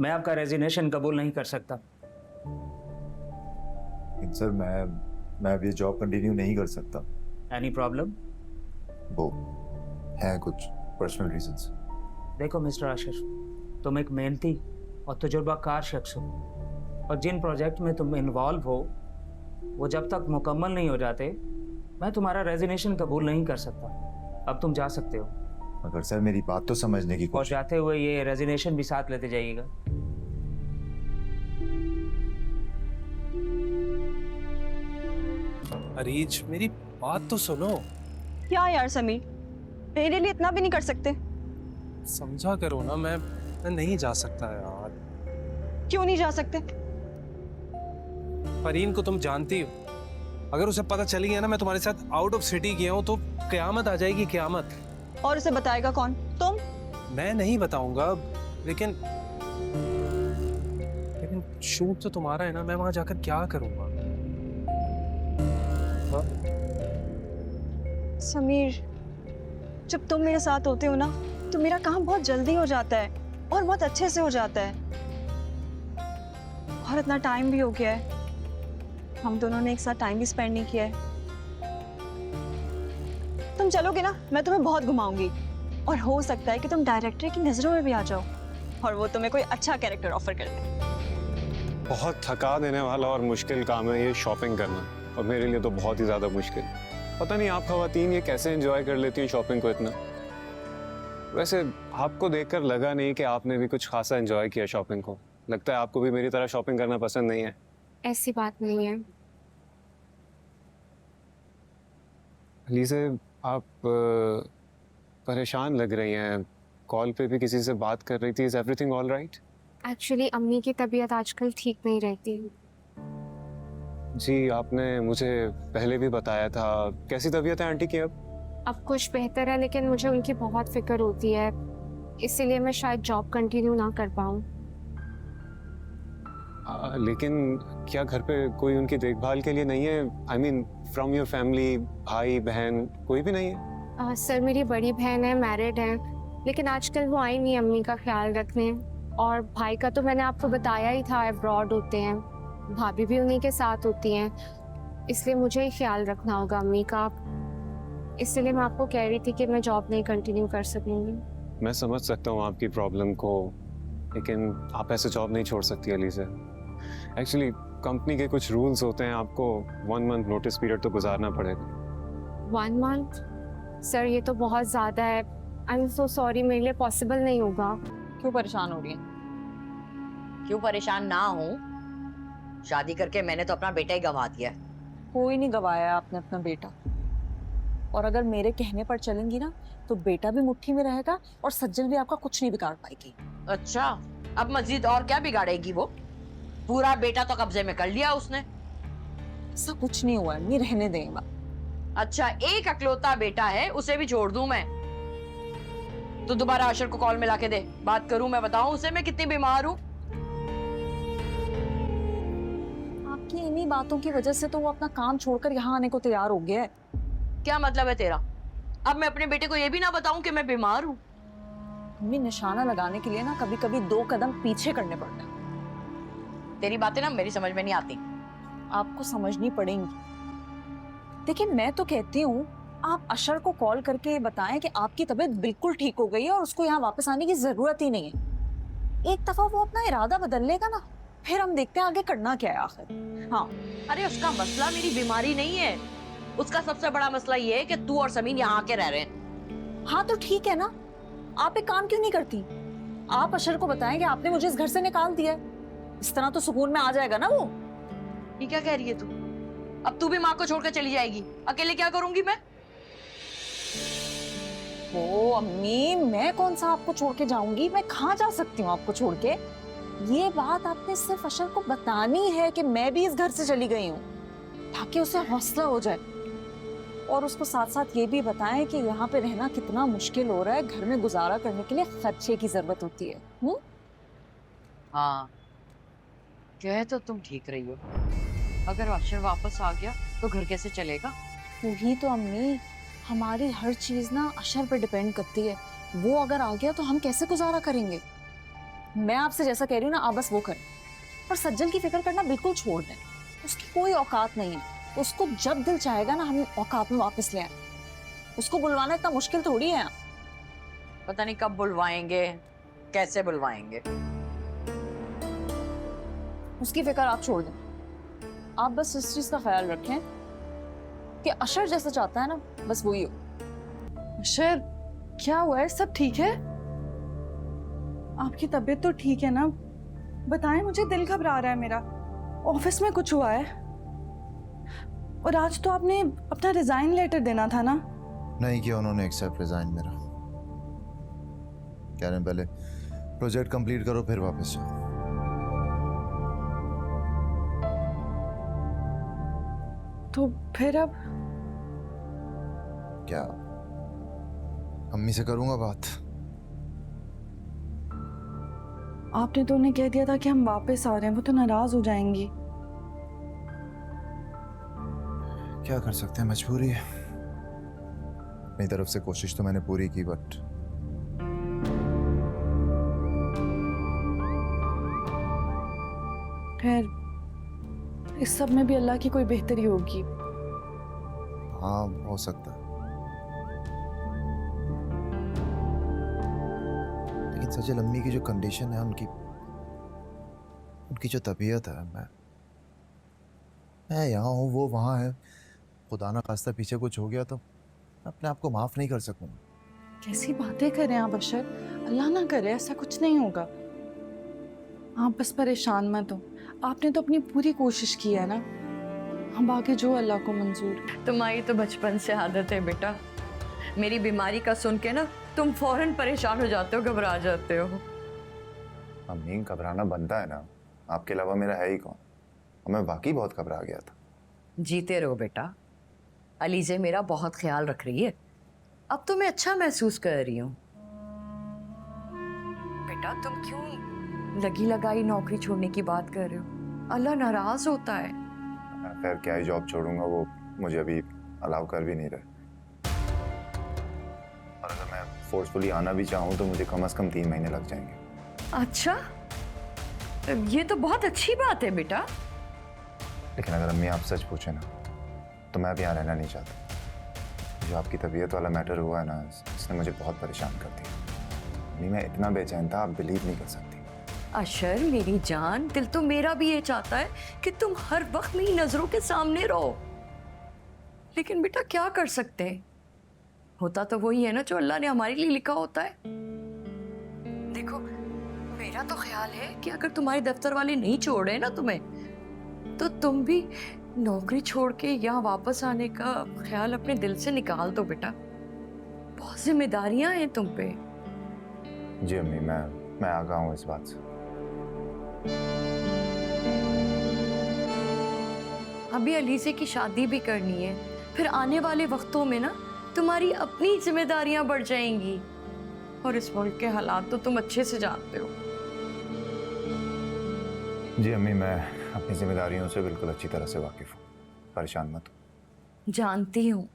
मैं आपका रेजिग्नेशन कबूल नहीं कर सकता। लेकिन सर मैं अब ये जॉब कंटिन्यू नहीं कर सकता। Any problem? वो है कुछ पर्सनल रीजंस। देखो मिस्टर आशीष, तुम एक मेहनती और तजुर्बाकार शख्स हो, और जिन प्रोजेक्ट में तुम इन्वॉल्व हो वो जब तक मुकम्मल नहीं हो जाते मैं तुम्हारा रेजिग्नेशन कबूल नहीं कर सकता। अब तुम जा सकते हो। मगर सर मेरी बात तो समझने की और कोशिश। जाते हुए ये रेजिग्नेशन भी साथ लेते जाइएगा। अरीज, मेरी बात तो सुनो। क्या यार समीर, मेरे लिए इतना भी नहीं कर सकते? समझा करो ना, मैं नहीं जा सकता यार। क्यों नहीं जा सकते? फरीन को तुम जानती हो, अगर उसे पता चली गया ना मैं तुम्हारे साथ आउट ऑफ सिटी गया हूँ तो कयामत आ जाएगी, कयामत। और उसे बताएगा कौन? तुम? मैं नहीं बताऊंगा, लेकिन शूट तो तुम्हारा है ना, मैं वहां जाकर क्या करूंगा? समीर, जब तुम मेरे साथ होते हो ना तो मेरा काम बहुत जल्दी हो जाता है और बहुत अच्छे से हो जाता है। और इतना टाइम भी हो गया है, हम दोनों ने एक साथ टाइम भी स्पेंड नहीं किया है। तुम चलोगे ना, मैं तुम्हें बहुत घुमाऊंगी, और हो सकता है कि तुम डायरेक्टर की नजरों में भी आ जाओ और वो तुम्हें कोई अच्छा कैरेक्टर ऑफर कर दे। बहुत थका देने वाला और मुश्किल काम है ये शॉपिंग करना, और मेरे लिए तो बहुत ही ज़्यादा मुश्किल। पता नहीं आप खवातीन ये कैसे एंजॉय कर लेती हैं शॉपिंग को इतना। वैसे आपको देखकर लगा नहीं कि आपने भी कुछ खासा एंजॉय किया शॉपिंग को। लगता है आपको भी मेरी तरह शॉपिंग करना पसंद नहीं है। ऐसी बात नहीं है। लीज़े, आप परेशान लग रही हैं। कॉल पे भी किसी से बात कर रही थी। Is everything all right? Actually अम्मी की तबीयत आजकल ठीक नहीं रहती। जी, आपने मुझे पहले भी बताया था। कैसी तबीयत है आंटी की अब? अब कुछ बेहतर है, लेकिन मुझे उनकी बहुत फिक्र होती है, इसीलिए मैं शायद जॉब कंटिन्यू ना कर पाऊँ। लेकिन क्या घर पे कोई उनकी देखभाल के लिए नहीं है? I mean from your family, भाई बहन कोई भी नहीं है? सर, मेरी बड़ी बहन है, मैरिड है, लेकिन आजकल वो आई नहीं अम्मी का ख्याल रखने। और भाई का तो मैंने आपको बताया ही था, अब्रॉड होते हैं। भाभी भी उन्हीं के साथ होती हैं, इसलिए मुझे ही ख्याल रखना होगा अम्मी का। इसलिए मैं आपको कह रही थी कि मैं जॉब नहीं कंटिन्यू कर सकूंगी। मैं समझ सकता हूँ आपकी प्रॉब्लम को, लेकिन आप ऐसे जॉब नहीं छोड़ सकती अली से। एक्चुअली कंपनी के कुछ रूल्स होते हैं, आपको 1 मंथ नोटिस पीरियड तो गुजारना पड़ेगा। 1 मंथ? सर, ये तो बहुत ज़्यादा है। आई एम सो सॉरी, मेरे लिए पॉसिबल नहीं होगा। क्यों परेशान हो रही है? क्यों परेशान ना हो? शादी करके मैंने तो अपना बेटा ही गंवा दिया है। कोई नहीं गवाया आपने अपना बेटा, और अगर मेरे कहने पर चलेंगी ना तो बेटा भी मुट्ठी में रहेगा और सज्जल भी आपका कुछ नहीं बिगाड़ पाएगी। अच्छा, अब मजीद और क्या बिगाड़ेगी वो? पूरा बेटा तो कब्जे में कर लिया उसने। ऐसा कुछ नहीं हुआ, नहीं रहने देंगे। अच्छा, एक अकलौता बेटा है, उसे भी छोड़ दूं मैं? तो दोबारा आशर को कॉल मिला के दे, बात करूं, मैं बताऊं उसे मैं कितनी बीमार हूं। आपकी इन्हीं बातों की वजह से तो वो अपना काम छोड़कर यहाँ आने को तैयार हो गया है। क्या मतलब है तेरा? अब मैं अपने बेटे को ये भी ना बताऊं कि मैं बीमार हूं? मम्मी, निशाना लगाने के लिए ना कभी कभी 2 कदम पीछे करने पड़ते हैं। तेरी बातें ना मेरी समझ में नहीं आती। आपको समझनी पड़ेंगी। देखिए, मैं तो कहती हूँ आप अशर को कॉल करके बताएं कि आपकी तबीयत बिल्कुल ठीक हो गई है और उसको यहाँ वापस आने की जरूरत ही नहीं है। एक दफा वो अपना इरादा बदल लेगा ना, फिर हम देखते हैं आगे करना क्या है आखिर। हाँ, अरे उसका मसला मेरी बीमारी नहीं है, उसका सबसे बड़ा मसला ये है कि तू और समीन यहाँ आके रह रहे हैं। हाँ तो ठीक है ना, आप एक काम क्यों नहीं करती? आप अशर को बताएं कि आपने मुझे इस घर से निकाल दिया है। इस तरह तो सुकून में आ जाएगा ना वो। ये क्या कह रही है तू? अब तू भी माँ को छोड़कर चली जाएगी, अकेले क्या करूंगी मैं? ओ अम्मी, मैं कौन सा आपको छोड़ के जाऊंगी? मैं कहाँ जा सकती हूँ आपको छोड़ के? ये बात आपने सिर्फ अशर को बतानी है कि मैं भी इस घर से चली गई हूँ, ताकि उसे हौसला हो जाए। और उसको साथ साथ ये भी बताएं कि यहाँ पे रहना कितना मुश्किल हो रहा है, घर में गुजारा करने के लिए खर्चे की जरूरत होती है। हाँ, कह तो तुम ठीक रही हो। अगर अक्षर वापस आ गया तो घर कैसे चलेगा? वही तो अम्मी, हमारी हर चीज ना अशर पे डिपेंड करती है। वो अगर आ गया तो हम कैसे गुजारा करेंगे? मैं आपसे जैसा कह रही हूँ ना, आप बस वो करें। और सज्जन की फिक्र करना बिल्कुल छोड़ दें। उसकी कोई औकात नहीं है। उसको जब दिल चाहेगा ना, हम औकात में वापस ले आए। उसको बुलवाना इतना मुश्किल थोड़ी है। पता नहीं कब बुलवाएंगे, कैसे बुलवाएंगे। उसकी फिक्र आप छोड़ दें। आप बस इस चीज का ख्याल रखें कि अशर जैसा चाहता है ना, बस वही हो। अशर, क्या हुआ है? सब ठीक है? आपकी तबीयत तो ठीक है ना? बताएं मुझे, दिल घबरा रहा है मेरा। ऑफिस में कुछ हुआ है? और आज तो आपने अपना रिजाइन लेटर देना था ना? नहीं किया उन्होंने एक्सेप्ट रिजाइन मेरा। कह रहे हैं पहले प्रोजेक्ट कंप्लीट करो फिर वापस जाओ। तो फिर अब क्या अम्मी से करूंगा बात। आपने तो उन्हें कह दिया था कि हम वापस आ रहे हैं, वो तो नाराज हो जाएंगी। क्या कर सकते हैं, मजबूरी है। अपनी तरफ से कोशिश तो मैंने पूरी की, बट खैर, इस सब में भी अल्लाह की कोई बेहतरी होगी। हाँ हो सकता है। लेकिन सजल अम्मी की जो कंडीशन है, उनकी जो तबीयत है, मैं यहाँ हूँ, वो वहाँ है। खुदा ना खास्ता पीछे कुछ हो गया तो मैं अपने आप को माफ नहीं कर सकूंगा। कैसी बातें करें आप अशर? अल्लाह ना करे ऐसा कुछ नहीं होगा। आप बस परेशान मत हो। आपने तो अपनी पूरी कोशिश की है ना। हम आगे जो अल्लाह को मंजूर। तुम्हारी तो बचपन से आदत है बेटा, मेरी बीमारी का सुन के ना तुम फौरन परेशान हो जाते हो, घबरा जाते हो। अम्मी घबराना बनता है ना, आपके अलावा मेरा है ही कौन। और मैं वाकई बहुत घबरा गया था। जीते रहो बेटा, अलीजे मेरा बहुत ख्याल रख रही है। अब तो मैं अच्छा महसूस कर रही हूँ। बेटा तुम क्यों लगी लगाई नौकरी छोड़ने की बात कर रहे हो? अल्लाह नाराज होता है। मैं फिर क्या ही जॉब छोड़ूंगा, वो मुझे अभी अलाउ कर भी नहीं रहे। और अगर मैं फोर्सफुली आना भी चाहूँ तो मुझे कम से कम 3 महीने लग जाएंगे। अच्छा, ये तो बहुत अच्छी बात है बेटा। लेकिन अगर अम्मी आप सच पूछे ना, तो मैं भी यहाँ रहना नहीं चाहता। जो आपकी तबीयत वाला मैटर हुआ है ना, इसने मुझे बहुत परेशान कर दिया। अम्मी मैं इतना बेचैन था, आप बिलीव नहीं कर सकती। अशर मेरी जान, दिल तो मेरा भी ये चाहता है कि तुम हर वक्त मेरी नजरों के सामने रहो, लेकिन बेटा क्या कर सकते हैं? होता तो वही है ना जो अल्लाह ने हमारे लिए लिखा होता है। देखो मेरा तो ख्याल है कि अगर तुम्हारे दफ्तर वाले नहीं छोड़ रहे ना तुम्हें, तो तुम भी नौकरी छोड़ के यहाँ वापस आने का ख्याल अपने दिल से निकाल दो बेटा। बहुत जिम्मेदारियां हैं तुम पे। जी अम्मी, मैं आगाह हूँ इस बात से। अभी अलीजे की शादी भी करनी है, फिर आने वाले वक्तों में ना तुम्हारी अपनी जिम्मेदारियां बढ़ जाएंगी। और इस मुल्क के हालात तो तुम अच्छे से जानते हो। जी अम्मी, मैं अपनी जिम्मेदारियों से बिल्कुल अच्छी तरह से वाकिफ हूँ, परेशान मत हो। जानती हूँ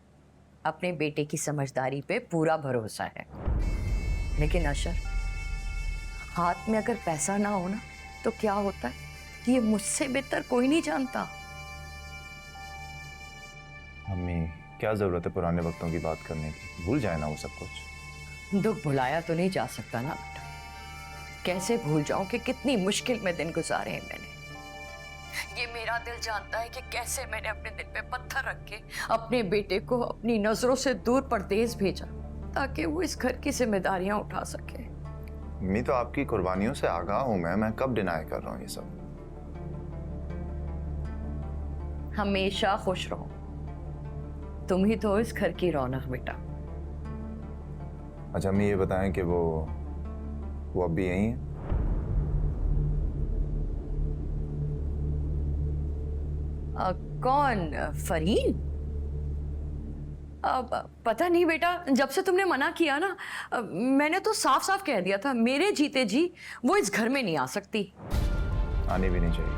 अपने बेटे की समझदारी पे पूरा भरोसा है, लेकिन अशर हाथ में अगर पैसा ना हो ना तो क्या होता है, ये मुझसे बेहतर कोई नहीं जानता। अम्मी क्या जरूरत है पुराने वक्तों की बात करने की, भूल जाए ना वो सब कुछ। दुख भुलाया तो नहीं जा सकता ना बेटा, कैसे भूल जाऊं कि कितनी मुश्किल में दिन गुजारे हैं मैंने। ये मेरा दिल जानता है कि कैसे मैंने अपने दिल पे पत्थर रख के अपने बेटे को अपनी नजरों से दूर परदेस भेजा, ताकि वो इस घर की जिम्मेदारियां उठा सके। मैं तो आपकी कुर्बानियों से आगाह हूं। मैं कब डिनाई कर रहा हूँ ये सब। हमेशा खुश रहो, तुम ही तो इस घर की रौनक बेटा। अच्छा अम्मी ये बताएं कि वो अब भी यहीं है? कौन? फरीन? अब पता नहीं बेटा, जब से तुमने मना किया ना, मैंने तो साफ साफ कह दिया था मेरे जीते जी वो इस घर में नहीं आ सकती। आनी भी नहीं चाहिए।